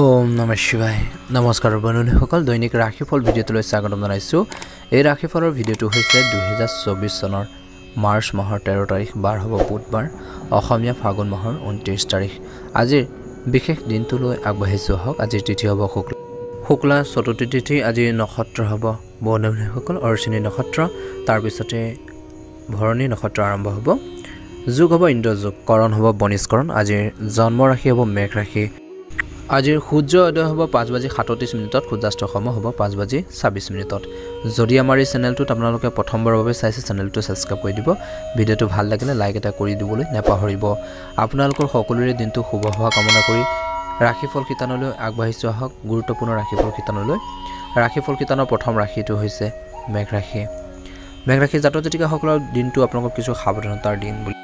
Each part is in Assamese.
ওম নমঃ শিৱায় নমস্কাৰ বন্ধুসকল দৈনিক ৰাশিফল ভিডিঅ'টোলৈ স্বাগতম জনাইছোঁ এই ৰাশিফলৰ ভিডিঅ'টো হৈছে 2024 চনৰ মাৰ্চ মাহৰ 13 তাৰিখ বাৰ হ'ব বুধবাৰ অসমীয়া ফাগুন মাহৰ 29 তাৰিখ আজিৰ বিশেষ দিনটোলৈ আগবাঢ়িছোঁ হওক আজিৰ তিথি হ'ব শুক্লা চতুৰ্থী তিথি আজি নক্ষত্ৰ হ'ব বন্ধুসকল অৰ্চিনী নক্ষত্ৰ তাৰ পিছতে ভৰণী নক্ষত্ৰ আৰম্ভ হ'ব যোগ হ'ব ইন্দ্ৰযোগ কৰণ হ'ব বনিষ্কৰণ আজিৰ জন্ম ৰাশি হ'ব মেঘ ৰাশি আজিৰ সূৰ্য উদয় হ'ব 5:37 মিনিটত সূৰ্যাস্ত সময় হ'ব 5:26 মিনিটত যদি আমাৰ এই চেনেলটোত আপোনালোকে প্ৰথমবাৰৰ বাবে চাইছে চেনেলটো সাবস্ক্ৰাইব কৰি দিব ভিডিঅ'টো ভাল লাগিলে লাইক এটা কৰি দিবলৈ নাপাহৰিব আপোনালোকৰ সকলোৰে দিনটো শুভ হোৱা কামনা কৰি ৰাশিফল কিতানলৈ আগবাঢ়িছো আহক গুৰুত্বপূৰ্ণ ৰাশিফল কিতানৰ প্ৰথম ৰাশিটো হৈছে মেঘ ৰাশি জাতক জাতিকাসকলৰ দিনটো আপোনালোকৰ কিছু সাৱধানতাৰ দিন বুলি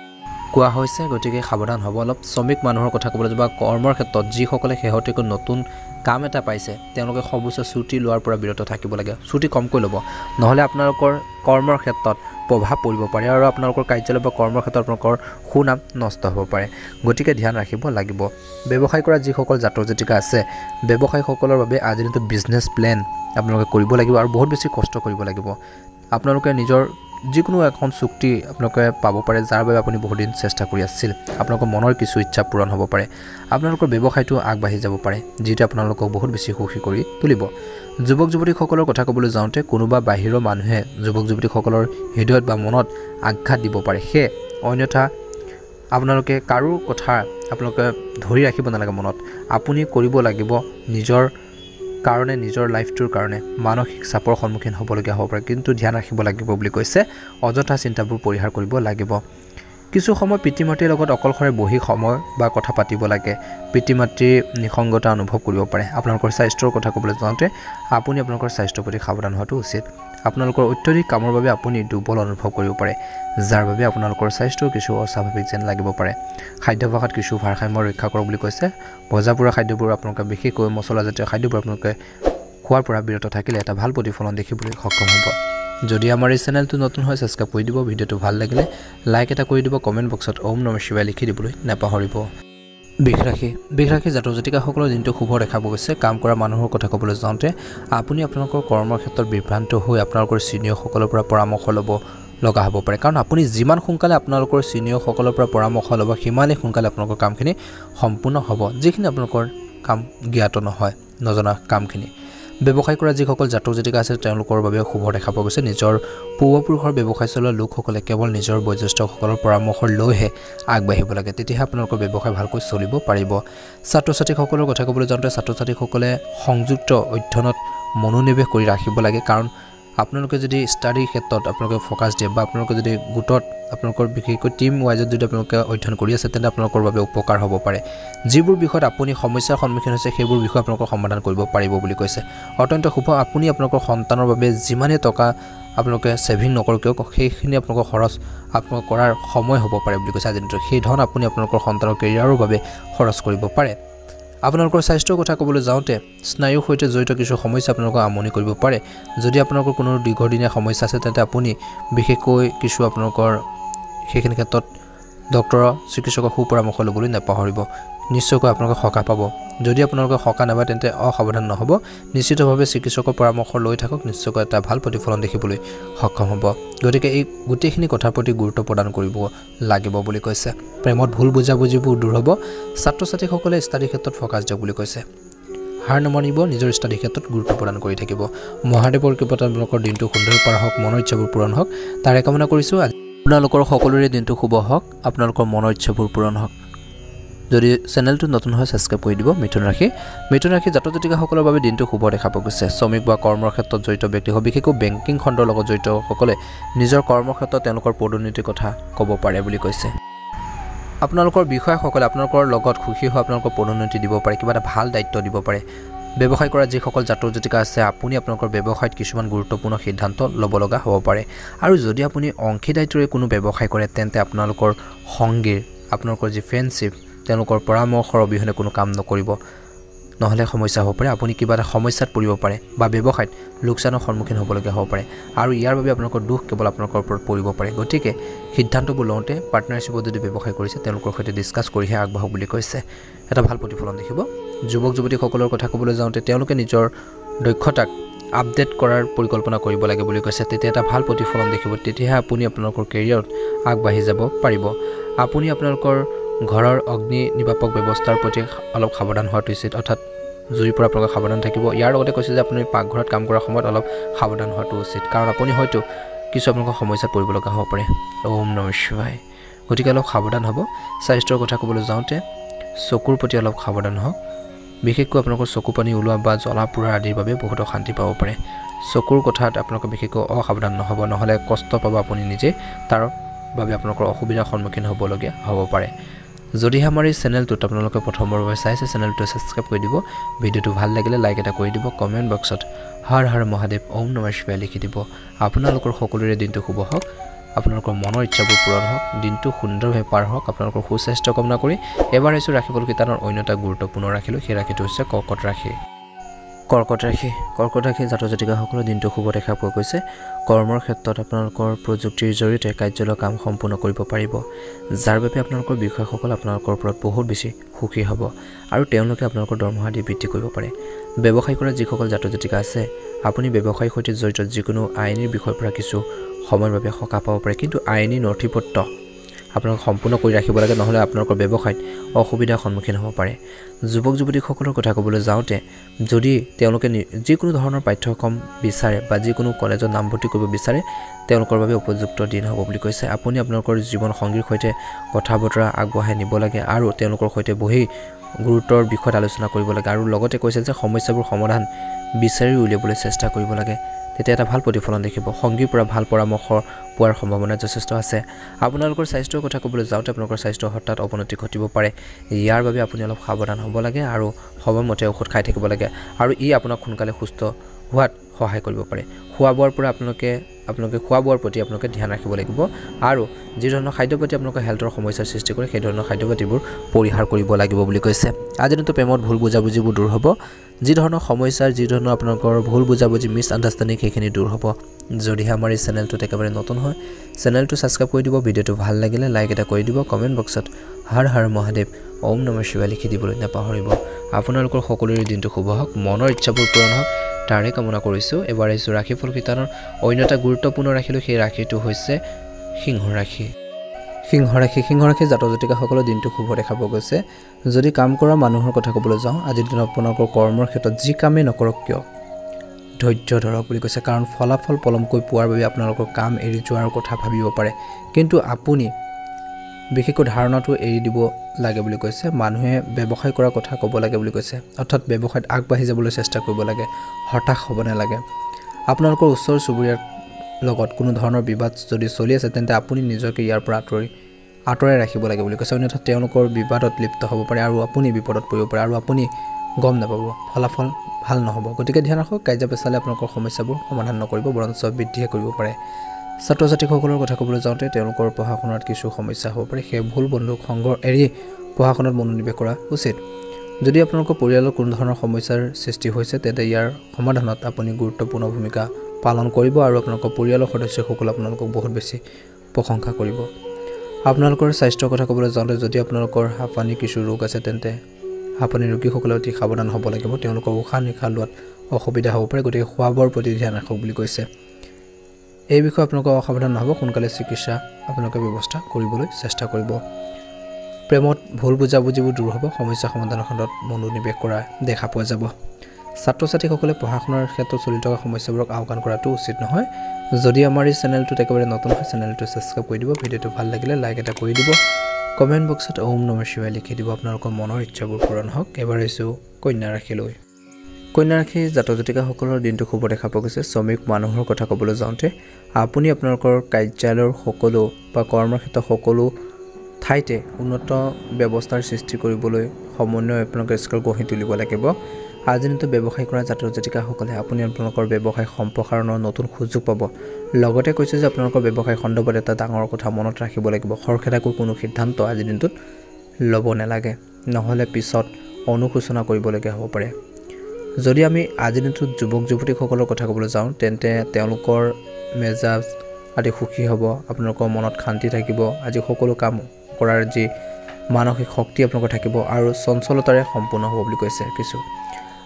কোৱা হৈছে গতিকে সাৱধান হ'ব অলপ শ্ৰমিক মানুহৰ কথা ক'বলৈ যাব কৰ্মৰ ক্ষেত্ৰত যিসকলে শেহতীয়াকৈ নতুন কাম এটা পাইছে তেওঁলোকে সবুজ ছুটি লোৱাৰ পৰা বিৰত থাকিব লাগে ছুটি কমকৈ ল'ব নহলে আপোনালোকৰ কৰ্মৰ ক্ষেত্ৰত প্ৰভাৱ পৰিব পাৰে আৰু আপোনালোকৰ কাৰ্যালয় বা কৰ্মৰ ক্ষেত্ৰত আপোনালোকৰ সুনাম নষ্ট হ'ব পাৰে গতিকে ধ্যান ৰাখিব লাগিব ব্যৱসায় কৰা যিসকল জাতক জাতিকা আছে ব্যৱসায়ীসকলৰ বাবে আজি দিনটো বিজনেছ প্লেন আপোনালোকে কৰিব লাগিব আৰু বহুত বেছি কষ্ট কৰিব লাগিব আপোনালোকে নিজৰ যিকোনো এখন চুক্তি আপোনালোকে পাব পাৰে যাৰ বাবে আপুনি বহুত দিন চেষ্টা কৰি আছিল আপোনালোকৰ মনৰ কিছু ইচ্ছা পূৰণ হ'ব পাৰে আপোনালোকৰ ব্যৱসায়টো আগবাঢ়ি যাব পাৰে যেটো আপোনালোকক বহুত বেছি সুখী কৰি তুলিব যুৱক যুৱতীসকলৰ কথা ক'বলৈ যাওঁতে কোনোবা বাহিৰৰ মানুহে যুৱক যুৱতীসকলৰ হৃদয়ত বা মনত আঘাত দিব পাৰে হে অন্যথা আপোনালোকে কাৰো কথা আপোনালোকে ধৰি ৰাখিব নালাগে মনত আপুনি কৰিব লাগিব নিজৰ কাৰণে নিজৰ লাইফটোৰ কাৰণে মানসিক চাপৰ সন্মুখীন হ'বলগীয়া হ'ব পাৰে কিন্তু ধ্যান ৰাখিব লাগিব বুলি কৈছে অযথা চিন্তাবোৰ পৰিহাৰ কৰিব লাগিব কিছু সময় পিতৃ-মাতৃৰ লগত অকলশৰে বহি সময় বা কথা পাতিব লাগে পিতৃ-মাতৃৰ নিসংগতা অনুভৱ কৰিব পাৰে আপোনালোকৰ স্বাস্থ্যৰ কথা ক'বলৈ যাওঁতে আপুনি আপোনালোকৰ স্বাস্থ্যৰ প্ৰতি সাৱধান হোৱাটো উচিত আপোনালোকৰ অত্যধিক কামৰ বাবে আপুনি দুৰ্বল অনুভৱ কৰিব পাৰে যাৰ বাবে আপোনালোকৰ স্বাস্থ্য কিছু অস্বাভাৱিক যেন লাগিব পাৰে খাদ্যাভ্যাসত কিছু ভাৰসাম্য ৰক্ষা কৰক বুলি কৈছে ভজাপুৰা খাদ্যবোৰ আপোনালোকে বিশেষকৈ মছলাজাতীয় খাদ্যবোৰ আপোনালোকে খোৱাৰ পৰা বিৰত থাকিলে এটা ভাল প্ৰতিফলন দেখিবলৈ সক্ষম হ'ব যদি আমাৰ এই চেনেলটো নতুন হয় সাবস্ক্ৰাইব কৰি দিব ভিডিঅ'টো ভাল লাগিলে লাইক এটা কৰি দিব কমেন্ট বক্সত ওম নমঃ শিৱায় লিখি দিবলৈ নাপাহৰিব বৃষ ৰাশি জাতক জাতিকাসকলৰ দিনটো শুভ দেখা গৈছে কাম কৰা মানুহৰ কথা ক'বলৈ যাওঁতে আপুনি আপোনালোকৰ কৰ্মৰ ক্ষেত্ৰত বিভ্ৰান্ত হৈ আপোনালোকৰ সিনিয়ৰসকলৰ পৰা পৰামৰ্শ ল'ব লগা হ'ব পাৰে কাৰণ আপুনি যিমান সোনকালে আপোনালোকৰ সিনিয়ৰসকলৰ পৰা পৰামৰ্শ ল'ব সিমানেই সোনকালে আপোনালোকৰ কামখিনি সম্পূৰ্ণ হ'ব যিখিনি আপোনালোকৰ কাম জ্ঞাত নহয় নজনা কামখিনি ব্যৱসায় কৰা যিসকল জাতক জাতিকা আছে তেওঁলোকৰ বাবে শুভ দেখা পোৱা গৈছে নিজৰ পূৰ্বপুৰুষৰ ব্যৱসায় চলোৱা লোকসকলে কেৱল নিজৰ বয়োজ্যেষ্ঠসকলৰ পৰামৰ্শ লৈহে আগবাঢ়িব লাগে তেতিয়াহে আপোনালোকৰ ব্যৱসায় ভালকৈ চলিব পাৰিব ছাত্ৰ ছাত্ৰীসকলৰ কথা ক'বলৈ যাওঁতে ছাত্ৰ ছাত্ৰীসকলে সংযুক্ত অধ্যয়নত মনোনিৱেশ কৰি ৰাখিব লাগে কাৰণ আপোনালোকে যদি ষ্টাডি ক্ষেত্ৰত আপোনালোকে ফোকাস দিয়ে বা আপোনালোকে যদি গোটত আপোনালোকৰ বিশেষকৈ টিম ওয়াইজত যদি আপোনালোকে অধ্যয়ন কৰি আছে তেন্তে আপোনালোকৰ বাবে উপকাৰ হ'ব পাৰে যিবোৰ বিষয়ত আপুনি সমস্যাৰ সন্মুখীন হৈছে সেইবোৰ বিষয় আপোনালোকৰ সমাধান কৰিব পাৰিব বুলি কৈছে অত্যন্ত শুভ আপুনি আপোনালোকৰ সন্তানৰ বাবে যিমানে টকা আপোনালোকে সেভিং নকৰক কিয় সেইখিনি আপোনালোকৰ খৰচ আপোনালোক কৰাৰ সময় হ'ব পাৰে বুলি কৈছে আজি দিনটো সেই ধন আপুনি আপোনালোকৰ সন্তানৰ কেৰিয়াৰৰ বাবে খৰচ কৰিব পাৰে আপোনালোকৰ স্বাস্থ্যৰ কথা ক'বলৈ যাওঁতে স্নায়ুৰ সৈতে জড়িত কিছু সমস্যা আপোনালোকক আমনি কৰিব পাৰে যদি আপোনালোকৰ কোনো দীৰ্ঘদিনীয়া সমস্যা আছে তেন্তে আপুনি বিশেষকৈ কিছু আপোনালোকৰ সেইখিনি ক্ষেত্ৰত ডক্টৰৰ চিকিৎসকৰ সুপৰামৰ্শ ল'বলৈ নাপাহৰিব নিশ্চয়কৈ আপোনালোকে সকাহ পাব যদি আপোনালোকে সকাহ নাপায় তেন্তে অসাৱধান নহ'ব নিশ্চিতভাৱে চিকিৎসকৰ পৰামৰ্শ লৈ থাকক নিশ্চয়কৈ এটা ভাল প্ৰতিফলন দেখিবলৈ সক্ষম হ'ব গতিকে এই গোটেইখিনি কথাৰ প্ৰতি গুৰুত্ব প্ৰদান কৰিব লাগিব বুলি কৈছে প্ৰেমত ভুল বুজাবুজিবোৰ দূৰ হ'ব ছাত্ৰ ছাত্ৰীসকলে ষ্টাডি ক্ষেত্ৰত ফোকাস দিয়ক বুলি কৈছে হাৰ নমানিব নিজৰ ষ্টাডি ক্ষেত্ৰত গুৰুত্ব প্ৰদান কৰি থাকিব মহাদেৱৰ কৃপাত আপোনালোকৰ দিনটো সুন্দৰ পাৰ হওক মনৰ ইচ্ছাবোৰ পূৰণ হওক তাৰে কামনা কৰিছোঁ আপোনালোকৰ সকলোৰে দিনটো শুভ হওক আপোনালোকৰ মনৰ ইচ্ছাবোৰ পূৰণ হওক যদি চেনেলটো নতুন হয় সাবস্ক্ৰাইব কৰি দিব মিথুন ৰাশি জাতক জাতিকাসকলৰ বাবে দিনটো শুভ দেখা পোৱা গৈছে শ্ৰমিক বা কৰ্মৰ ক্ষেত্ৰত জড়িত ব্যক্তিসকল বিশেষকৈ বেংকিং খণ্ডৰ লগত জড়িতসকলে নিজৰ কৰ্মৰ ক্ষেত্ৰত তেওঁলোকৰ পদোন্নতিৰ কথা ক'ব পাৰে বুলি কৈছে আপোনালোকৰ বিষয়াসকলে আপোনালোকৰ লগত খুশি হৈ আপোনালোকৰ পদোন্নতি দিব পাৰে কিবা এটা ভাল দায়িত্ব দিব পাৰে ব্যৱসায় কৰা যিসকল জাতক জাতিকা আছে আপুনি আপোনালোকৰ ব্যৱসায়ত কিছুমান গুৰুত্বপূৰ্ণ সিদ্ধান্ত ল'ব লগা হ'ব পাৰে আৰু যদি আপুনি অংশীদাৰিত্বৰে কোনো ব্যৱসায় কৰে তেন্তে আপোনালোকৰ সংগীৰ আপোনালোকৰ যি ফ্ৰেণ্ডশ্বিপ তেওঁলোকৰ পৰামৰ্শৰ অবিহনে কোনো কাম নকৰিব নহলে সমস্যা হ'ব পাৰে আপুনি কিবা এটা সমস্যাত পৰিব পাৰে বা ব্যৱসায়ত লোকচানৰ সন্মুখীন হ'বলগীয়া হ'ব পাৰে আৰু ইয়াৰ বাবে আপোনালোকৰ দুখ কেৱল আপোনালোকৰ ওপৰত পৰিব পাৰে গতিকে সিদ্ধান্তবোৰ লওঁতে পাৰ্টনাৰশ্বিপত যদি ব্যৱসায় কৰিছে তেওঁলোকৰ সৈতে ডিসকাস কৰিহে আগবাঢ়ক বুলি কৈছে এটা ভাল প্ৰতিফলন দেখিব যুৱক যুৱতীসকলৰ কথা ক'বলৈ যাওঁতে তেওঁলোকে নিজৰ দক্ষতাক আপডেট কৰাৰ পৰিকল্পনা কৰিব লাগে বুলি কৈছে তেতিয়া এটা ভাল প্ৰতিফলন দেখিব তেতিয়াহে আপুনি আপোনালোকৰ কেৰিয়াৰত আগবাঢ়ি যাব পাৰিব আপুনি আপোনালোকৰ ঘৰৰ অগ্নি নিবাপক ব্যৱস্থাৰ প্ৰতি অলপ সাৱধান হোৱাটো উচিত অৰ্থাৎ জুইৰ পৰা আপোনালোক সাৱধান থাকিব ইয়াৰ লগতে কৈছে যে আপুনি পাকঘৰত কাম কৰাৰ সময়ত অলপ সাৱধান হোৱাটো উচিত কাৰণ আপুনি হয়তো কিছু আপোনালোকৰ সমস্যাত পৰিব লগা হ'ব পাৰে ওম নমঃ শিৱায় গতিকে অলপ সাৱধান হ'ব স্বাস্থ্যৰ কথা ক'বলৈ যাওঁতে চকুৰ প্ৰতি অলপ সাৱধান হওক বিশেষকৈ আপোনালোকৰ চকু পানী ওলোৱা বা জ্বলা পোৰা আদিৰ বাবে বহুত অশান্তি পাব পাৰে চকুৰ কথাত আপোনালোকে বিশেষকৈ অসাৱধান নহ'ব নহ'লে কষ্ট পাব আপুনি নিজে তাৰ বাবে আপোনালোকৰ অসুবিধাৰ সন্মুখীন হ'বলগীয়া হ'ব পাৰে যদিহে আমাৰ এই চেনেলটোত আপোনালোকে প্ৰথমবাৰৰ বাবে চাইছে চেনেলটো সাবস্ক্ৰাইব কৰি দিব ভিডিঅ'টো ভাল লাগিলে লাইক এটা কৰি দিব কমেন্ট বক্সত হৰ হৰ মহাদেৱ ওম নমঃ শিৱায় লিখি দিব আপোনালোকৰ সকলোৰে দিনটো শুভ হওক আপোনালোকৰ মনৰ ইচ্ছাবোৰ পূৰণ হওক দিনটো সুন্দৰভাৱে পাৰ হওক আপোনালোকৰ সুস্বাস্থ্য কামনা কৰি এবাৰ এসু ৰাখিফল কিতানৰ অন্যটা গুৰুত্বপূৰ্ণ ৰাখিলো সেই ৰাখিটো হৈছে কৰ্কট ৰাশি জাতক জাতিকাসকলৰ দিনটো শুভ দেখা পোৱা গৈছে কৰ্মৰ ক্ষেত্ৰত আপোনালোকৰ প্ৰযুক্তিৰ জৰিয়তে কাৰ্যালয় কাম সম্পূৰ্ণ কৰিব পাৰিব যাৰ বাবে আপোনালোকৰ বিষয়সকল আপোনালোকৰ ওপৰত বহুত বেছি সুখী হ'ব আৰু তেওঁলোকে আপোনালোকৰ দৰমহা দি বৃদ্ধি কৰিব পাৰে ব্যৱসায় কৰা যিসকল জাতক জাতিকা আছে আপুনি ব্যৱসায়ৰ সৈতে জড়িত যিকোনো আইনী বিষয়ৰ পৰা কিছু সময়ৰ বাবে সকাহ পাব পাৰে কিন্তু আইনী নথিপত্ৰ আপোনালোক সম্পূৰ্ণ কৰি ৰাখিব লাগে নহলে আপোনালোকৰ ব্যৱসায়ত অসুবিধাৰ সন্মুখীন হ'ব পাৰে যুৱক যুৱতীসকলৰ কথা ক'বলৈ যাওঁতে যদি তেওঁলোকে যিকোনো ধৰণৰ পাঠ্যক্ৰম বিচাৰে বা যিকোনো কলেজত নামভৰ্তি কৰিব বিচাৰে তেওঁলোকৰ বাবে উপযুক্ত দিন হ'ব বুলি কৈছে আপুনি আপোনালোকৰ জীৱন সংগীৰ সৈতে কথা বতৰা আগবঢ়াই নিব লাগে আৰু তেওঁলোকৰ সৈতে বহি গুৰুত্বৰ বিষয়ত আলোচনা কৰিব লাগে আৰু লগতে কৈছে যে সমস্যাবোৰ সমাধান বিচাৰি উলিয়াবলৈ চেষ্টা কৰিব লাগে তেতিয়া এটা ভাল প্ৰতিফলন দেখিব সংগীৰ পৰা ভাল পৰামৰ্শ পোৱাৰ সম্ভাৱনা যথেষ্ট আছে আপোনালোকৰ স্বাস্থ্যৰ কথা ক'বলৈ যাওঁতে আপোনালোকৰ স্বাস্থ্য হঠাৎ অৱনতি ঘটিব পাৰে ইয়াৰ বাবে আপুনি অলপ সাৱধান হ'ব লাগে আৰু সময়মতে ঔষধ খাই থাকিব লাগে আৰু ই আপোনাক সোনকালে সুস্থ হোৱাত সহায় কৰিব পাৰে খোৱা বোৱাৰ পৰা আপোনালোকে খোৱা বোৱাৰ প্ৰতি আপোনালোকে ধ্যান ৰাখিব লাগিব আৰু যি ধৰণৰ খাদ্যৰ প্ৰতি আপোনালোকৰ হেল্থৰ সমস্যাৰ সৃষ্টি কৰে সেই ধৰণৰ খাদ্যপাতিবোৰ পৰিহাৰ কৰিব লাগিব বুলি কৈছে আজিৰ দিনটো প্ৰেমত ভুল বুজাবুজিবোৰ দূৰ হ'ব যি ধৰণৰ সমস্যাৰ যি ধৰণৰ আপোনালোকৰ ভুল বুজাবুজি মিছ আণ্ডাৰষ্টেণ্ডিং সেইখিনি দূৰ হ'ব যদিহে আমাৰ এই চেনেলটোত একেবাৰে নতুন হয় চেনেলটো সাবস্ক্ৰাইব কৰি দিব ভিডিঅ'টো ভাল লাগিলে লাইক এটা কৰি দিব কমেন্ট বক্সত হৰ হৰ মহাদেৱ ওম নমঃ শিৱায় লিখি দিবলৈ নাপাহৰিব আপোনালোকৰ সকলোৰে দিনটো শুভ হওক মনৰ ইচ্ছাবোৰ পূৰণ হওক তাৰে কামনা কৰিছো এবাৰ এসু ৰাখিফল কিতানৰ অন্যটা গুৰুত্বপূৰ্ণ ৰাখিলো সেই ৰাখিটো হৈছে সিংহ ৰাশি জাতক জাতিকাসকলৰ দিনটো শুভ দেখা পোৱা গৈছে যদি কাম কৰা মানুহৰ কথা ক'বলৈ যাওঁ আজিৰ দিনত আপোনালোকৰ কৰ্মৰ ক্ষেত্ৰত যি কামেই নকৰক কিয় ধৈৰ্য ধৰক বুলি কৈছে কাৰণ ফলাফল পলমকৈ পোৱাৰ বাবে আপোনালোকৰ কাম এৰি যোৱাৰ কথা ভাবিব পাৰে কিন্তু আপুনি বিশেষকৈ ধাৰণাটো এৰি দিব লাগে বুলি কৈছে মানুহে ব্যৱসায় কৰাৰ কথা ক'ব লাগে বুলি কৈছে অৰ্থাৎ ব্যৱসায়ত আগবাঢ়ি যাবলৈ চেষ্টা কৰিব লাগে হতাশ হ'ব নালাগে আপোনালোকৰ ওচৰ চুবুৰীয়াৰ লগত কোনো ধৰণৰ বিবাদ যদি চলি আছে তেন্তে আপুনি নিজকে ইয়াৰ পৰা আঁতৰাই ৰাখিব লাগে বুলি কৈছে অন্যথা তেওঁলোকৰ বিবাদত লিপ্ত হ'ব পাৰে আৰু আপুনি বিপদত পৰিব পাৰে আৰু আপুনি গম নাপাব ফলাফল ভাল নহ'ব গতিকে ধ্যান ৰাখক কাৰ্য পেছালে আপোনালোকৰ সমস্যাবোৰ সমাধান নকৰিব বৰঞ্চ বৃদ্ধিহে কৰিব পাৰে ছাত্ৰ ছাত্ৰীসকলৰ কথা ক'বলৈ যাওঁতে তেওঁলোকৰ পঢ়া শুনাত কিছু সমস্যা হ'ব পাৰে সেই ভুল বন্ধুক সংগ এৰি পঢ়া শুনাত মনোনিৱেশ কৰা উচিত যদি আপোনালোকৰ পৰিয়ালৰ কোনো ধৰণৰ সমস্যাৰ সৃষ্টি হৈছে তেন্তে ইয়াৰ সমাধানত আপুনি গুৰুত্বপূৰ্ণ ভূমিকা পালন কৰিব আৰু আপোনালোকৰ পৰিয়ালৰ সদস্যসকলে আপোনালোকক বহুত বেছি প্ৰশংসা কৰিব আপোনালোকৰ স্বাস্থ্যৰ কথা ক'বলৈ যাওঁতে যদি আপোনালোকৰ হাঁফানি কিছু ৰোগ আছে তেন্তে হাঁফানি ৰোগীসকলে অতি সাৱধান হ'ব লাগিব তেওঁলোকৰ উশাহ নিশাহ লোৱাত অসুবিধা হ'ব পাৰে গতিকে খোৱা বোৱাৰ প্ৰতি ধ্যান ৰাখক বুলি কৈছে এই বিষয়ে আপোনালোকৰ অসাৱধান নহ'ব সোনকালে চিকিৎসা আপোনালোকে ব্যৱস্থা কৰিবলৈ চেষ্টা কৰিব প্ৰেমত ভুল বুজাবুজিবোৰ দূৰ হ'ব সমস্যা সমাধানৰ ক্ষেত্ৰত মনোনিৱেশ কৰা দেখা পোৱা যাব ছাত্ৰ ছাত্ৰীসকলে পঢ়া শুনাৰ ক্ষেত্ৰত চলি থকা সমস্যাবোৰক আওকাণ কৰাটো উচিত নহয় যদি আমাৰ এই চেনেলটোত একেবাৰে নতুন হয় চেনেলটো সাবস্ক্ৰাইব কৰি দিব ভিডিঅ'টো ভাল লাগিলে লাইক এটা কৰি দিব কমেন্ট বক্সত ওম নমঃ শিৱায় লিখি দিব আপোনালোকৰ মনৰ ইচ্ছাবোৰ পূৰণ হওক এবাৰ এসু কন্যা ৰাশি জাতক জাতিকাসকলৰ দিনটো শুভ দেখা পোৱা গৈছে শ্ৰমিক মানুহৰ কথা ক'বলৈ যাওঁতে আপুনি আপোনালোকৰ কাৰ্যালয়ৰ সকলো বা কৰ্মক্ষেত্ৰৰ সকলো ঠাইতে উন্নত ব্যৱস্থাৰ সৃষ্টি কৰিবলৈ সমন্বয় আপোনালোকে স্কিল গঢ়ি তুলিব লাগিব আজিৰ দিনটো ব্যৱসায় কৰা জাতক জাতিকাসকলে আপুনি আপোনালোকৰ ব্যৱসায় সম্প্ৰসাৰণৰ নতুন সুযোগ পাব লগতে কৈছে যে আপোনালোকৰ ব্যৱসায় খণ্ডত এটা ডাঙৰ কথা মনত ৰাখিব লাগিব খৰখেদাকৈ কোনো সিদ্ধান্ত আজিৰ দিনটোত ল'ব নালাগে নহ'লে পিছত অনুশোচনা কৰিবলগীয়া হ'ব পাৰে যদি আমি আজি দিনটোত যুৱক যুৱতীসকলৰ কথা ক'বলৈ যাওঁ তেন্তে তেওঁলোকৰ মেজাজ আদি সুখী হ'ব আপোনালোকৰ মনত শান্তি থাকিব আজি সকলো কাম কৰাৰ যি মানসিক শক্তি আপোনালোকৰ থাকিব আৰু চঞ্চলতাৰে সম্পূৰ্ণ হ'ব বুলি কৈছে কিছু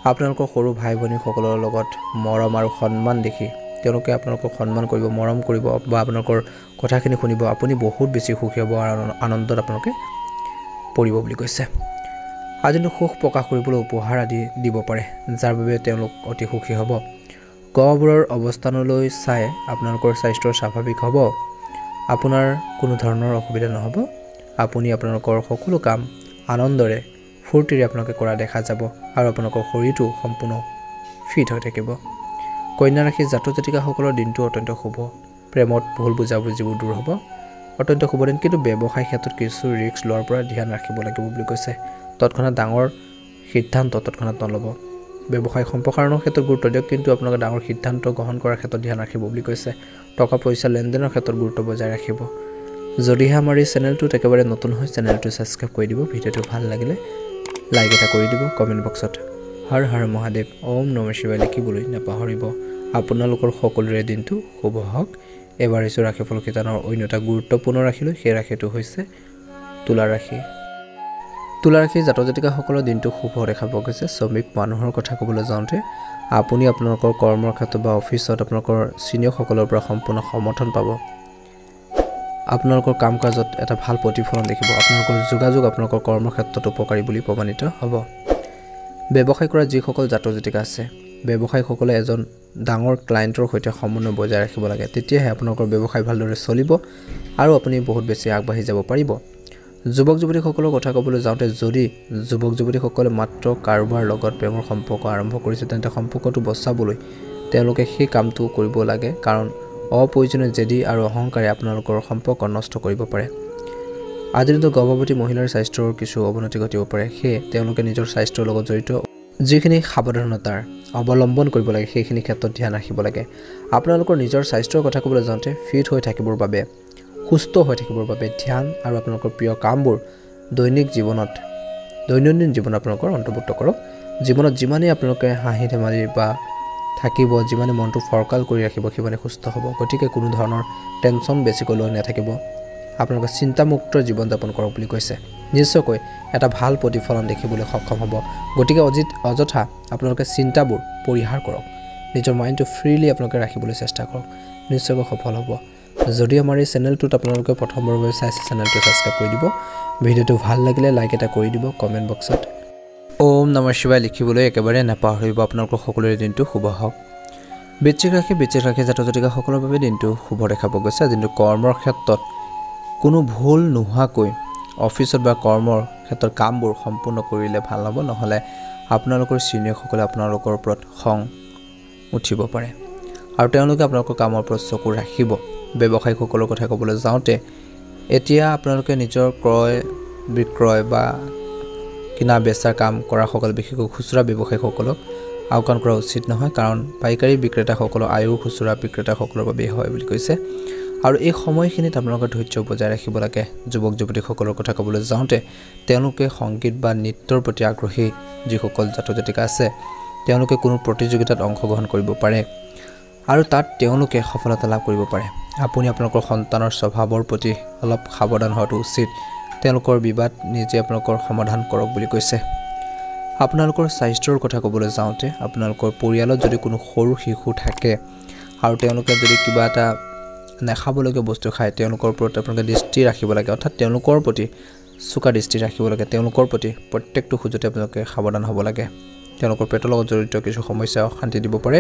আপোনালোকৰ সৰু ভাই ভনীসকলৰ লগত মৰম আৰু সন্মান দেখি তেওঁলোকে আপোনালোকক সন্মান কৰিব মৰম কৰিব বা আপোনালোকৰ কথাখিনি শুনিব আপুনি বহুত বেছি সুখী হ'ব আৰু আনন্দত আপোনালোকে পৰিব বুলি কৈছে আজি সুখ প্ৰকাশ কৰিবলৈ উপহাৰ আদি দিব পাৰে যাৰ বাবে তেওঁলোক অতি সুখী হ'ব গ্ৰহবোৰৰ অৱস্থানলৈ চাই আপোনালোকৰ স্বাস্থ্য স্বাভাৱিক হ'ব আপোনাৰ কোনো ধৰণৰ অসুবিধা নহ'ব আপুনি আপোনালোকৰ সকলো কাম আনন্দৰে ফূৰ্তিৰে আপোনালোকে কৰা দেখা যাব আৰু আপোনালোকৰ শৰীৰটো সম্পূৰ্ণ ফিট হৈ থাকিব কন্যা ৰাশি জাতক জাতিকাসকলৰ দিনটো অত্যন্ত শুভ প্ৰেমত ভুল বুজাবুজিবোৰ দূৰ হ'ব অত্যন্ত শুভ দিন কিন্তু ব্যৱসায় ক্ষেত্ৰত কিছু ৰিস্ক লোৱাৰ পৰা ধ্যান ৰাখিব লাগিব বুলি কৈছে তৎক্ষণাত ডাঙৰ সিদ্ধান্ত তৎক্ষণাত নল'ব ব্যৱসায় সম্প্ৰসাৰণৰ ক্ষেত্ৰত গুৰুত্ব দিয়ক কিন্তু আপোনালোকে ডাঙৰ সিদ্ধান্ত গ্ৰহণ কৰাৰ ক্ষেত্ৰত ধ্যান ৰাখিব বুলি কৈছে টকা পইচা লেনদেনৰ ক্ষেত্ৰত গুৰুত্ব বজাই ৰাখিব যদিহে আমাৰ এই চেনেলটোত একেবাৰে নতুন হয় চেনেলটো ছাবস্ক্ৰাইব কৰি দিব ভিডিঅ'টো ভাল লাগিলে লাইক এটা কৰি দিব কমেণ্ট বক্সত হৰ হৰ মহাদেৱ ওম নমঃ শিৱায় লিখিবলৈ নাপাহৰিব আপোনালোকৰ সকলোৰে দিনটো শুভ হওক এবাৰ আহিছোঁ ৰাশিফল কিতানৰ অন্য এটা গুৰুত্বপূৰ্ণ ৰাশিলৈ সেই ৰাশিটো হৈছে তুলা ৰাশি তুলা ৰাশি জাতক জাতিকাসকলৰ দিনটো শুভ দেখা পোৱা গৈছে শ্ৰমিক মানুহৰ কথা ক'বলৈ যাওঁতে আপুনি আপোনালোকৰ কৰ্মৰ ক্ষেত্ৰত বা অফিচত আপোনালোকৰ চিনিয়ৰসকলৰ পৰা সম্পূৰ্ণ সমৰ্থন পাব আপোনালোকৰ কাম কাজত এটা ভাল প্ৰতিফলন দেখিব আপোনালোকৰ যোগাযোগ আপোনালোকৰ কৰ্মৰ ক্ষেত্ৰত উপকাৰী বুলি প্ৰমাণিত হ'ব ব্যৱসায় কৰা যিসকল জাতক জাতিকা আছে ব্যৱসায়ীসকলে এজন ডাঙৰ ক্লায়েণ্টৰ সৈতে সমন্বয় বজাই ৰাখিব লাগে তেতিয়াহে আপোনালোকৰ ব্যৱসায় ভালদৰে চলিব আৰু আপুনি বহুত বেছি আগবাঢ়ি যাব পাৰিব যুৱক যুৱতীসকলৰ কথা ক'বলৈ যাওঁতে যদি যুৱক যুৱতীসকলে মাত্ৰ কাৰোবাৰ লগত প্ৰেমৰ সম্পৰ্ক আৰম্ভ কৰিছে তেন্তে সম্পৰ্কটো বচাবলৈ তেওঁলোকে সেই কামটো কৰিব লাগে কাৰণ অপ্ৰয়োজনীয় জেদি আৰু অহংকাৰে আপোনালোকৰ সম্পৰ্ক নষ্ট কৰিব পাৰে আজিৰ দিনত গৰ্ভৱতী মহিলাৰ স্বাস্থ্যৰ কিছু অৱনতি ঘটিব পাৰে সেয়ে তেওঁলোকে নিজৰ স্বাস্থ্যৰ লগত জড়িত যিখিনি সাৱধানতাৰ অৱলম্বন কৰিব লাগে সেইখিনি ক্ষেত্ৰত ধ্যান ৰাখিব লাগে আপোনালোকৰ নিজৰ স্বাস্থ্যৰ কথা ক'বলৈ যাওঁতে ফিট হৈ থাকিবৰ বাবে সুস্থ হৈ থাকিবৰ বাবে ধ্যান আৰু আপোনালোকৰ প্ৰিয় কামবোৰ দৈনিক জীৱনত দৈনন্দিন জীৱন আপোনালোকৰ অন্তৰ্ভুক্ত কৰক জীৱনত যিমানেই আপোনালোকে হাঁহি ধেমালি বা থাকিব যিমানে মনটো ফৰকাল কৰি ৰাখিব সিমানে সুস্থ হ'ব গতিকে কোনো ধৰণৰ টেনচন বেছিকৈ লৈ নাথাকিব আপোনালোকে চিন্তামুক্ত জীৱন যাপন কৰক বুলি কৈছে নিশ্চয়কৈ এটা ভাল প্ৰতিফলন দেখিবলৈ সক্ষম হ'ব গতিকে অযথা আপোনালোকে চিন্তাবোৰ পৰিহাৰ কৰক নিজৰ মাইণ্ডটো ফ্ৰীলি আপোনালোকে ৰাখিবলৈ চেষ্টা কৰক নিশ্চয়কৈ সফল হ'ব যদি আমাৰ এই চেনেলটোত আপোনালোকে প্ৰথমবাৰৰ বাবে চাইছে চেনেলটো ছাবস্ক্ৰাইব কৰি দিব ভিডিঅ'টো ভাল লাগিলে লাইক এটা কৰি দিব কমেণ্ট বক্সত ওম নমঃ শিৱায় লিখিবলৈ একেবাৰে নাপাহৰিব আপোনালোকৰ সকলোৰে দিনটো শুভ হওক বৃশ্চিক ৰাশি জাতক জাতিকাসকলৰ বাবে দিনটো শুভ দেখা পোৱা গৈছে দিনটো কৰ্মৰ ক্ষেত্ৰত কোনো ভুল নোহোৱাকৈ অফিচত বা কৰ্মৰ ক্ষেত্ৰত কামবোৰ সম্পূৰ্ণ কৰিলে ভাল হ'ব নহ'লে আপোনালোকৰ চিনিয়ৰসকলে আপোনালোকৰ ওপৰত খং উঠিব পাৰে আৰু তেওঁলোকে আপোনালোকৰ কামৰ ওপৰত চকু ৰাখিব ব্যৱসায়ীসকলৰ কথা ক'বলৈ যাওঁতে এতিয়া আপোনালোকে নিজৰ ক্ৰয় বিক্ৰয় বা কিনা বেচাৰ কাম কৰাসকল বিশেষকৈ খুচুৰা ব্যৱসায়ীসকলক আওকাণ কৰা উচিত নহয় কাৰণ পাইকাৰী বিক্ৰেতাসকলৰ আয়ুৰ খুচুৰা বিক্ৰেতাসকলৰ বাবে হয় বুলি কৈছে আৰু এই সময়খিনিত আপোনালোকে ধৈৰ্য বজাই ৰাখিব লাগে যুৱক যুৱতীসকলৰ কথা ক'বলৈ যাওঁতে তেওঁলোকে সংগীত বা নৃত্যৰ প্ৰতি আগ্ৰহী যিসকল জাতক জাতিকা আছে তেওঁলোকে কোনো প্ৰতিযোগিতাত অংশগ্ৰহণ কৰিব পাৰে আৰু তাত তেওঁলোকে সফলতা লাভ কৰিব পাৰে আপুনি আপোনালোকৰ সন্তানৰ স্বভাৱৰ প্ৰতি অলপ সাৱধান হোৱাটো উচিত তেওঁলোকৰ বিবাদ নিজে আপোনালোকৰ সমাধান কৰক বুলি কৈছে আপোনালোকৰ স্বাস্থ্যৰ কথা ক'বলৈ যাওঁতে আপোনালোকৰ পৰিয়ালত যদি কোনো সৰু শিশু থাকে আৰু তেওঁলোকে যদি কিবা এটা নাখাবলগীয়া বস্তু খায় তেওঁলোকৰ ওপৰত আপোনালোকে দৃষ্টি ৰাখিব লাগে অৰ্থাৎ তেওঁলোকৰ প্ৰতি চোকা দৃষ্টি ৰাখিব লাগে তেওঁলোকৰ প্ৰতি প্ৰত্যেকটো খোজতে আপোনালোকে সাৱধান হ'ব লাগে তেওঁলোকৰ পেটৰ লগত জড়িত কিছু সমস্যা অশান্তি দিব পাৰে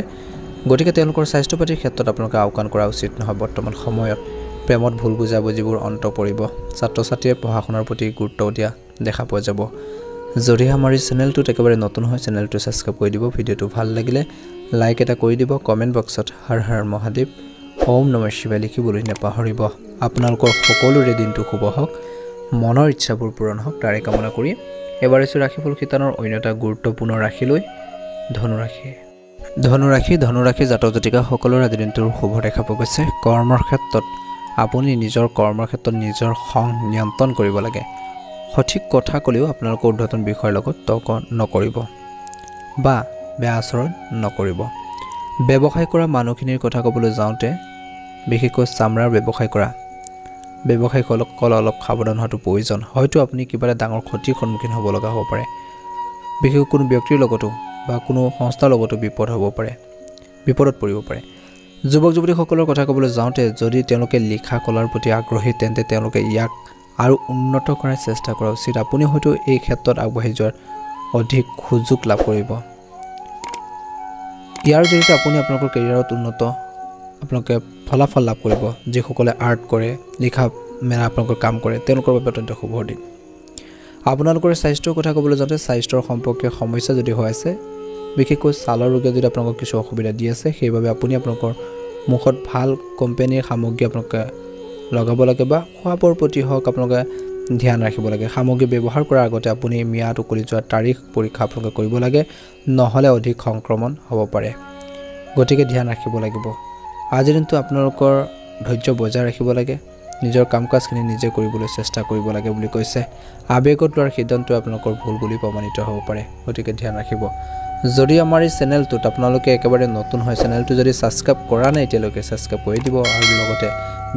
গতিকে তেওঁলোকৰ স্বাস্থ্য পাতিৰ ক্ষেত্ৰত আপোনালোকে আওকাণ কৰা উচিত নহয় বৰ্তমান সময়ত প্ৰেমত ভুল বুজাবুজিবোৰ অন্ত পৰিব ছাত্ৰ ছাত্ৰীয়ে পঢ়া শুনাৰ প্ৰতি গুৰুত্ব দিয়া দেখা পোৱা যাব যদি আমাৰ এই চেনেলটোত একেবাৰে নতুন হয় চেনেলটো ছাবস্ক্ৰাইব কৰি দিব ভিডিঅ'টো ভাল লাগিলে লাইক এটা কৰি দিব কমেণ্ট বক্সত হৰ হৰ মহাদেৱ ওম নমঃ শিৱায় লিখিবলৈ নাপাহৰিব আপোনালোকৰ সকলোৰে দিনটো শুভ হওক মনৰ ইচ্ছাবোৰ পূৰণ হওক তাৰে কামনা কৰি এবাৰ আহিছোঁ ৰাশিফল কিতানৰ অন্য এটা গুৰুত্বপূৰ্ণ ৰাশিলৈ ধনুৰাশি জাতক জাতিকাসকলৰ আজি দিনটোৰ শুভ দেখা পোৱা গৈছে কৰ্মৰ ক্ষেত্ৰত আপুনি নিজৰ কৰ্মৰ ক্ষেত্ৰত নিজৰ খং নিয়ন্ত্ৰণ কৰিব লাগে সঠিক কথা ক'লেও আপোনালোকৰ ঊৰ্ধ্বতন বিষয়ৰ লগত তৰ্ক নকৰিব বা বেয়া আচৰণ নকৰিব ব্যৱসায় কৰা মানুহখিনিৰ কথা ক'বলৈ যাওঁতে বিশেষকৈ চামৰাৰ ব্যৱসায় কৰা ব্যৱসায়ীসকল অলপ সাৱধান হোৱাটো প্ৰয়োজন হয়তো আপুনি কিবা এটা ডাঙৰ ক্ষতিৰ সন্মুখীন হ'ব লগা হ'ব পাৰে বিশেষকৈ কোনো ব্যক্তিৰ লগতো বা কোনো সংস্থাৰ লগতো বিপদত পৰিব পাৰে যুৱক যুৱতীসকলৰ কথা ক'বলৈ যাওঁতে যদি তেওঁলোকে লিখা কলাৰ প্ৰতি আগ্ৰহী তেন্তে তেওঁলোকে ইয়াক আৰু উন্নত কৰাৰ চেষ্টা কৰা উচিত আপুনি হয়তো এই ক্ষেত্ৰত আগবাঢ়ি যোৱাৰ অধিক সুযোগ লাভ কৰিব ইয়াৰ জৰিয়তে আপুনি আপোনালোকৰ কেৰিয়াৰত উন্নত আপোনালোকে ফলাফল লাভ কৰিব যিসকলে আৰ্ট কৰে লিখা মেলা আপোনালোকৰ কাম কৰে তেওঁলোকৰ বাবে অত্যন্ত শুভ দিন আপোনালোকৰ স্বাস্থ্যৰ কথা ক'বলৈ যাওঁতে স্বাস্থ্যৰ সম্পৰ্কীয় সমস্যা যদি হৈ আছে বিশেষকৈ ছালৰ ৰোগে যদি আপোনালোকক কিছু অসুবিধা দি আছে সেইবাবে আপুনি আপোনালোকৰ মুখত ভাল কোম্পানীৰ সামগ্ৰী আপোনালোকে লগাব লাগে বা খোৱাবৰ প্ৰতি হওক আপোনালোকে ধ্যান ৰাখিব লাগে সামগ্ৰী ব্যৱহাৰ কৰাৰ আগতে আপুনি মিয়াদ উকলি যোৱাৰ তাৰিখ পৰীক্ষা আপোনালোকে কৰিব লাগে নহ'লে অধিক সংক্ৰমণ হ'ব পাৰে গতিকে ধ্যান ৰাখিব লাগিব আজিৰ দিনটো আপোনালোকৰ ধৈৰ্য বজাই ৰাখিব লাগে নিজৰ কাম কাজখিনি নিজে কৰিবলৈ চেষ্টা কৰিব লাগে বুলি কৈছে আবেগত লোৱাৰ সিদ্ধান্তটো আপোনালোকৰ ভুল বুলি প্ৰমাণিত হ'ব পাৰে গতিকে ধ্যান ৰাখিব যদি আমাৰ এই চেনেলটোত আপোনালোকে একেবাৰে নতুন হয় চেনেলটো যদি ছাবস্ক্ৰাইব কৰা নাই এতিয়ালৈকে ছাবস্ক্ৰাইব কৰি দিব আৰু লগতে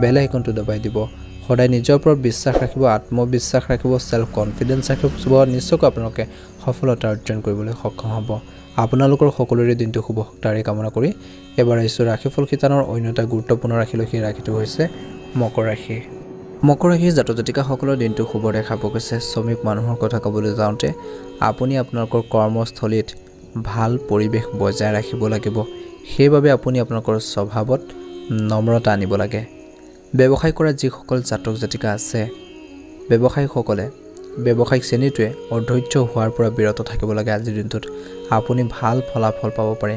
বেল আইকনটো দবাই দিব সদায় নিজৰ ওপৰত বিশ্বাস ৰাখিব আত্মবিশ্বাস ৰাখিব সেলফ কনফিডেন্স ৰাখিব নিশ্চয়কৈ আপোনালোকে সফলতা অৰ্জন কৰিবলৈ সক্ষম হ'ব আপোনালোকৰ সকলোৰে দিনটো শুভ তাৰে কামনা কৰি এবাৰ আহিছোঁ ৰাশিফল শিতানৰ অন্য এটা গুৰুত্বপূৰ্ণ ৰাশি লৈ সেই ৰাশিটো হৈছে মকৰ ৰাশি মকৰ ৰাশিৰ জাতক জাতিকাসকলৰ দিনটো শুভ দেখা পোৱা গৈছে শ্ৰমিক মানুহৰ কথা ক'বলৈ যাওঁতে আপুনি আপোনালোকৰ কৰ্মস্থলীত ভাল পৰিৱেশ বজাই ৰাখিব লাগিব সেইবাবে আপুনি আপোনালোকৰ স্বভাৱত নম্ৰতা আনিব লাগে ব্যৱসায় কৰা যিসকল জাতক জাতিকা আছে ব্যৱসায়ীসকলে ব্যৱসায়িক শ্ৰেণীটোৱে অধৈৰ্য হোৱাৰ পৰা বিৰত থাকিব লাগে আজিৰ দিনটোত আপুনি ভাল ফলাফল পাব পাৰে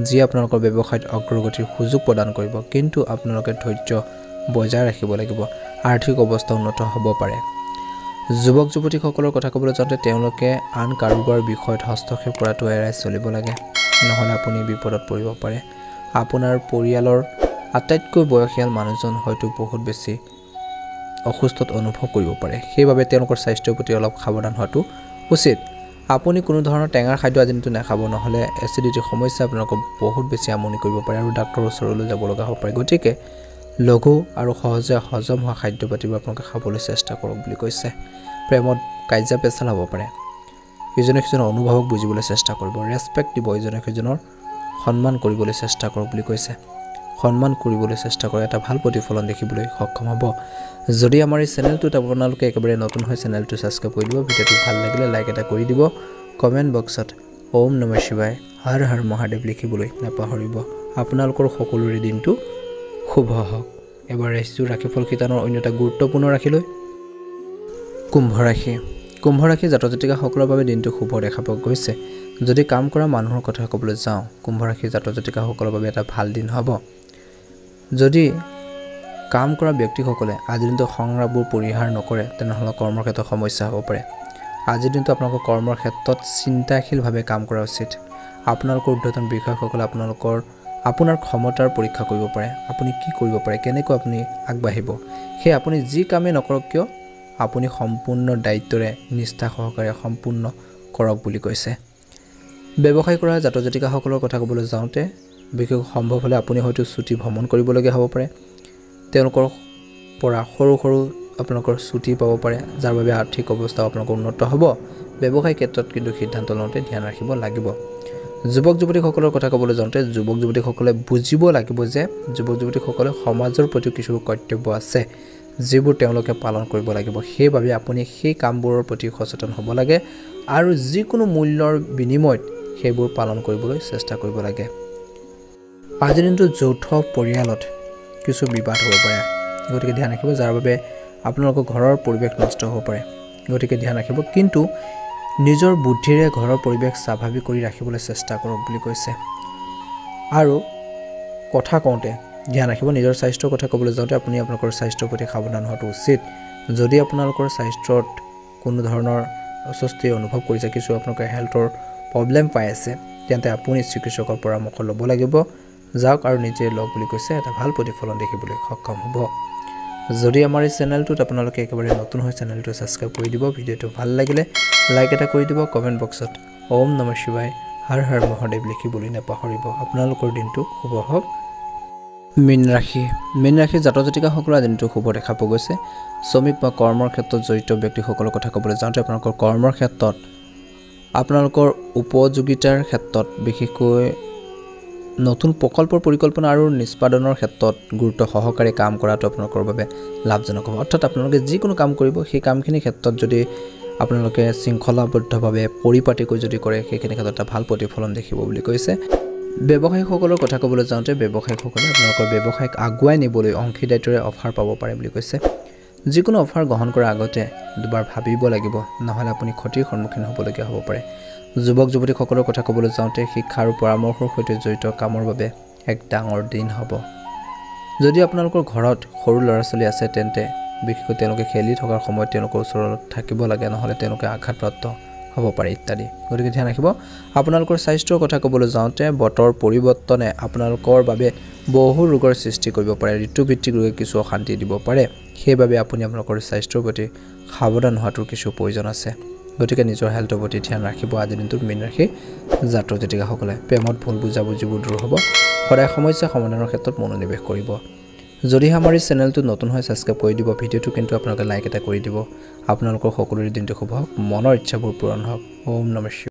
যি আপোনালোকৰ ব্যৱসায়ত অগ্ৰগতিৰ সুযোগ প্ৰদান কৰিব কিন্তু আপোনালোকে ধৈৰ্য বজাই ৰাখিব লাগিব আৰ্থিক অৱস্থা উন্নত হ'ব পাৰে যুৱক যুৱতীসকলৰ কথা ক'বলৈ যাওঁতে তেওঁলোকে আন কাৰোবাৰ বিষয়ত হস্তক্ষেপ কৰাটো এৰাই চলিব লাগে নহ'লে আপুনি বিপদত পৰিব পাৰে আপোনাৰ পৰিয়ালৰ আটাইতকৈ বয়সীয়াল মানুহজন হয়তো বহুত বেছি অসুস্থত অনুভৱ কৰিব পাৰে সেইবাবে তেওঁলোকৰ স্বাস্থ্যৰ প্ৰতি অলপ সাৱধান হোৱাটো উচিত আপুনি কোনো ধৰণৰ টেঙাৰ খাদ্য আজি দিনটো নাখাব নহ'লে এচিডিটিৰ সমস্যা আপোনালোকক বহুত বেছি আমনি কৰিব পাৰে আৰু ডাক্তৰৰ ওচৰলৈ যাব লগা হ'ব পাৰে গতিকে লঘু আৰু সহজে হজম হোৱা খাদ্য পাতিবোৰ আপোনালোকে খাবলৈ চেষ্টা কৰক বুলি কৈছে প্ৰেমত কাজিয়া পেচাল হ'ব পাৰে ইজনে সিজনৰ অনুভৱক বুজিবলৈ চেষ্টা কৰিব ৰেছপেক্ট দিব ইজনে সিজনৰ সন্মান কৰিবলৈ চেষ্টা কৰক বুলি কৈছে সন্মান কৰিবলৈ চেষ্টা কৰে এটা ভাল প্ৰতিফলন দেখিবলৈ সক্ষম হ'ব যদি আমাৰ এই চেনেলটোত আপোনালোকে একেবাৰে নতুন হয় চেনেলটো ছাবস্ক্ৰাইব কৰি দিব ভিডিঅ'টো ভাল লাগিলে লাইক এটা কৰি দিব কমেণ্ট বক্সত ওম নমঃ শিৱায় হৰ হৰ মহাদেৱ লিখিবলৈ নাপাহৰিব আপোনালোকৰ সকলোৰে দিনটো শুভ হওক এবাৰ আহিছোঁ ৰাশিফল শিতানৰ অন্য এটা গুৰুত্বপূৰ্ণ ৰাশিলৈ কুম্ভ ৰাশি জাতক জাতিকাসকলৰ বাবে দিনটো শুভ দেখা পোৱা গৈছে যদি কাম কৰা মানুহৰ কথা ক'বলৈ যাওঁ কুম্ভ ৰাশি জাতক জাতিকাসকলৰ বাবে এটা ভাল দিন হ'ব যদি কাম কৰা ব্যক্তিসকলে আজিৰ দিনটো সংগ্ৰামবোৰ পৰিহাৰ নকৰে তেনেহ'লে কৰ্মৰ ক্ষেত্ৰত সমস্যা হ'ব পাৰে আজিৰ দিনটো আপোনালোকৰ কৰ্মৰ ক্ষেত্ৰত চিন্তাশীলভাৱে কাম কৰা উচিত আপোনালোকৰ ঊৰ্ধ্বতন বিষয়াসকলে আপোনাৰ ক্ষমতাৰ পৰীক্ষা কৰিব পাৰে আপুনি কি কৰিব পাৰে কেনেকৈ আপুনি আগবাঢ়িব সেই আপুনি যি কামেই নকৰক কিয় আপুনি সম্পূৰ্ণ দায়িত্বৰে নিষ্ঠা সহকাৰে সম্পূৰ্ণ কৰক বুলি কৈছে ব্যৱসায় কৰা জাতক জাতিকাসকলৰ কথা ক'বলৈ যাওঁতে বিশেষ সম্ভৱ হ'লে আপুনি হয়তো ছুটি ভ্ৰমণ কৰিবলগীয়া হ'ব পাৰে তেওঁলোকৰ পৰা সৰু আপোনালোকৰ ছুটি পাব পাৰে যাৰ বাবে আৰ্থিক অৱস্থা আপোনালোকৰ উন্নত হ'ব ব্যৱসায় ক্ষেত্ৰত কিন্তু সিদ্ধান্ত লওঁতে ধ্যান ৰাখিব লাগিব যুৱক যুৱতীসকলৰ কথা ক'বলৈ যাওঁতে যুৱক যুৱতীসকলে বুজিব লাগিব যে যুৱক যুৱতীসকলে সমাজৰ প্ৰতি কিছু কৰ্তব্য আছে যিবোৰ তেওঁলোকে পালন কৰিব লাগিব সেইবাবে আপুনি সেই কামবোৰৰ প্ৰতি সচেতন হ'ব লাগে আৰু যিকোনো মূল্যৰ বিনিময়ত সেইবোৰ পালন কৰিবলৈ চেষ্টা কৰিব লাগে আজিৰ দিনটো যৌথ পৰিয়ালত কিছু বিবাদ হ'ব পাৰে গতিকে ধ্যান ৰাখিব যাৰ বাবে আপোনালোকৰ ঘৰৰ পৰিৱেশ নষ্ট হ'ব পাৰে গতিকে ধ্যান ৰাখিব কিন্তু নিজৰ বুদ্ধিৰে ঘৰৰ পৰিৱেশ স্বাভাৱিক কৰি ৰাখিবলৈ চেষ্টা কৰক বুলি কৈছে আৰু কথা কওঁতে ধ্যান ৰাখিব নিজৰ স্বাস্থ্যৰ কথা ক'বলৈ যাওঁতে আপুনি আপোনালোকৰ স্বাস্থ্যৰ প্ৰতি সাৱধান হোৱাটো উচিত যদি আপোনালোকৰ স্বাস্থ্যত কোনো ধৰণৰ অস্বস্তি অনুভৱ কৰিছে কিছু আপোনালোকৰ হেল্থৰ প্ৰব্লেম পাই আছে তেন্তে আপুনি চিকিৎসকৰ পৰামৰ্শ ল'ব লাগিব যাওক আৰু নিজে লওক বুলি কৈছে এটা ভাল প্ৰতিফলন দেখিবলৈ সক্ষম হ'ব যদি আমাৰ এই চেনেলটোত আপোনালোকে একেবাৰে নতুন হয় চেনেলটো সাবস্ক্ৰাইব কৰি দিব ভিডিঅটো ভাল লাগিলে লাইক এটা কৰি দিব কমেন্ট বক্সত ওম নমঃ শিৱায় হৰ হৰ মহাদেৱ লিখিবলৈ নাপাহৰিব আপোনালোকৰ দিনটো শুভ হওক মীন ৰাশি জাতক জাতিকাসকলৰ দিনটো শুভ দেখা পোৱা গৈছে শ্ৰমিক বা কৰ্মৰ ক্ষেত্ৰত জড়িত ব্যক্তিসকলৰ কথা ক'বলৈ যাওঁতে আপোনালোকৰ কৰ্মৰ ক্ষেত্ৰত আপোনালোকৰ উপযোগিতাৰ ক্ষেত্ৰত বিশেষকৈ নতুন প্ৰকল্পৰ পৰিকল্পনা আৰু নিষ্পাদনৰ ক্ষেত্ৰত গুৰুত্ব সহকাৰে কাম কৰাটো আপোনালোকৰ বাবে লাভজনক হ'ব অৰ্থাৎ আপোনালোকে যিকোনো কাম কৰিব সেই কামখিনিৰ ক্ষেত্ৰত যদি আপোনালোকে শৃংখলাবদ্ধভাৱে পৰিপাটিকৈ যদি কৰে সেইখিনি ক্ষেত্ৰত এটা ভাল প্ৰতিফলন দেখিব বুলি কৈছে ব্যৱসায়ীসকলৰ কথা ক'বলৈ যাওঁতে ব্যৱসায়ীসকলে আপোনালোকৰ ব্যৱসায়ক আগুৱাই নিবলৈ অংশীদাৰিত্বৰে অফাৰ পাব পাৰে বুলি কৈছে যিকোনো অফাৰ গ্ৰহণ কৰাৰ আগতে দুবাৰ ভাবিব লাগিব নহলে আপুনি ক্ষতিৰ সন্মুখীন হ'বলগীয়া হ'ব পাৰে যুৱক যুৱতীসকলৰ কথা ক'বলৈ যাওঁতে শিক্ষা আৰু পৰামৰ্শৰ সৈতে জড়িত কামৰ বাবে এক ডাঙৰ দিন হ'ব যদি আপোনালোকৰ ঘৰত সৰু ল'ৰা-ছোৱালী আছে তেন্তে বিশেষকৈ তেওঁলোকে খেলি থকাৰ সময়ত তেওঁলোকৰ ওচৰত থাকিব লাগে নহলে তেওঁলোকে আঘাতপ্ৰাপ্ত হ'ব পাৰে ইত্যাদি গতিকে ধ্যান ৰাখিব আপোনালোকৰ স্বাস্থ্যৰ কথা ক'বলৈ যাওঁতে বতৰ পৰিৱৰ্তনে আপোনালোকৰ বাবে বহু ৰোগৰ সৃষ্টি কৰিব পাৰে ঋতুভিত্তিক ৰোগে কিছু অশান্তি দিব পাৰে সেইবাবে আপুনি আপোনালোকৰ স্বাস্থ্যৰ প্ৰতি সাৱধান হোৱাটো কিছু প্ৰয়োজন আছে গতিকে নিজৰ হেলথৰ প্ৰতি ধ্যান ৰাখিব আজি দিনটোত মীন ৰাশি জাতক জাতিকাসকলে প্ৰেমত ভুল বুজাবুজিবোৰ দূৰ হ'ব সদায় সমস্যা সমাধানৰ ক্ষেত্ৰত মনোনিৱেশ কৰিব যদি আমাৰ এই চেনেলটো নতুন হয় সাবস্ক্ৰাইব কৰি দিব ভিডিঅটো কিন্তু আপোনালোকে লাইক এটা কৰি দিব আপোনালোকৰ সকলোৰে দিনটো শুভ হওক মনৰ ইচ্ছাবোৰ পূৰণ হওক ওম নমঃ